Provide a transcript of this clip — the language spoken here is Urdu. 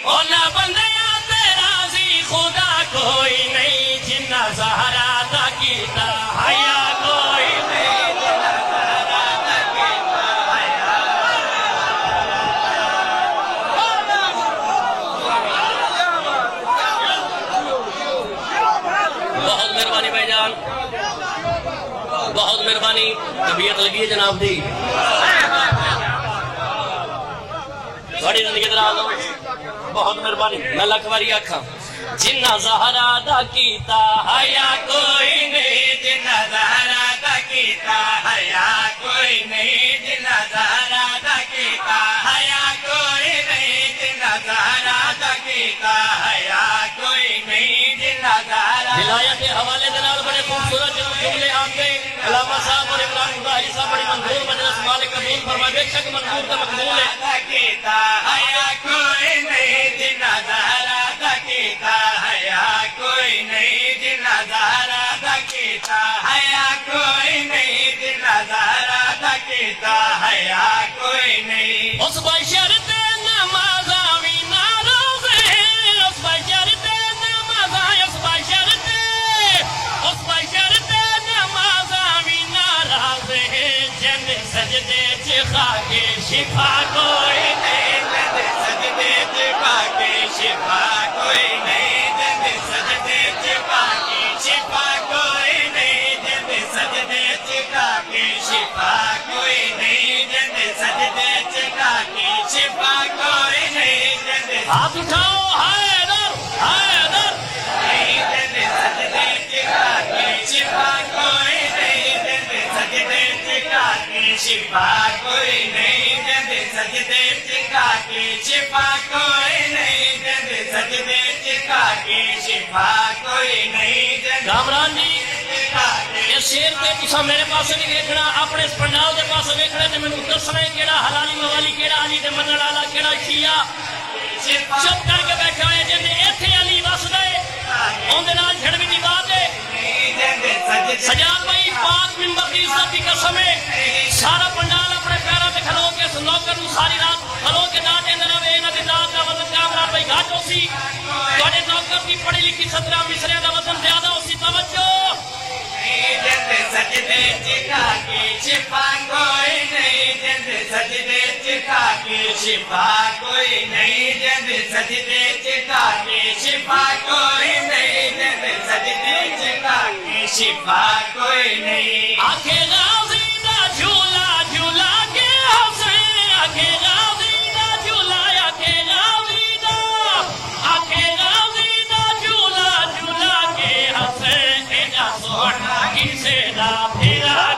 اونا بندیا تیرا سی خدا کوئی نہیں جنہ زہرا دا کیتا حیا کوئی نہیں جنہ زہرا دا کیتا حیا بہت مہربانی بھائی جان بہت مہربانی طبیعت لگی ہے جناب دی بڑی زندگی در آدھو بہت مہربانی میں لکھ باری آکھاں جنہ زہرا دا کیتا حیا کوئی نہیں جنہ زہرا دا کیتا حیا کوئی نہیں جنہ زہرا دا کیتا حیا کوئی نہیں جنہ زہرا دا کیتا حیا کوئی نہیں جنہ زہرا ہدایت کے حوالے دلال بڑے خوبصورت جملے آپ نے علامہ صاحب اور ابراہیم ظاہری صاحب بڑی منظور مجلس مالک قبول فرمائے بے شک منظور کا مقبول ہے کیتا حیا کوئی نہیں جنہ زہرا دا کیتا حیا کوئی نہیں جنہ زہرا دا کیتا حیا کوئی نہیں جنہ زہرا دا کیتا حیا کوئی نہیں اس بشر تے نماز آوی ناروزے اس بشر تے نماز آئی اس بشر تے نماز آوی ناروزے جن سجدے چخا کے شفا کوئی نہیں جن سجدے چخا کے شفا کوئی نہیں جن سجدے چخا کے شفا کوئی نہیں جن سجدے چخا کے شفا کوئی نہیں جن سجدے چخا کے شفا کوئی نہیں جن ہاتھ اٹھاؤ حیدر حیدر نہیں جن سجدے چخا کے شفا کوئی نہیں جن سجدے چخا کے شفا کوئی نہیں جن سجدے چخا کے شفا کوئی نہیں جن سجدے چخا کے شفا کوئی نہیں جن کامران جی یہ شیر پہ تسا میرے پاس نہیں دیکھنا اپنے اس پنڈال دے پاس دیکھنا تے مینوں دسنا ہے کیڑا حلالی موالی کیڑا علی دے منن والا کیڑا شیعہ چپ کر کے بیٹھا ہے جن ایتھے علی وسدا ہے اون دے نال جھڑوی دی بات ہے سجاد بھائی پاک منبر دی عزت دی قسم ہے سارا پنڈال اپنے پیراں تے کھلو کے اس نوکر نوں ساری رات کھلو کے داد دیندا رہے انہاں دی داد دا وزن کامران بھائی گھٹ ہوسی تواڈے نوکر دی پڑھی لکھی 17 مصریاں دا وزن زیادہ ہوسی توجہ جن سجدے چکا کے شفا کوئی نہیں جن سجدے چکا کے شفا کوئی نہیں جن سجدے چکا کے شفا کوئی نہیں جن سجدے چکا کے شفا کوئی نہیں آنکھیں غازی دا جھولا جھولا کے حسین آنکھیں غازی دا جھولا آنکھیں غازی دا جھولا جھولا کے حسین ایڈا سونا کسے دا پھرا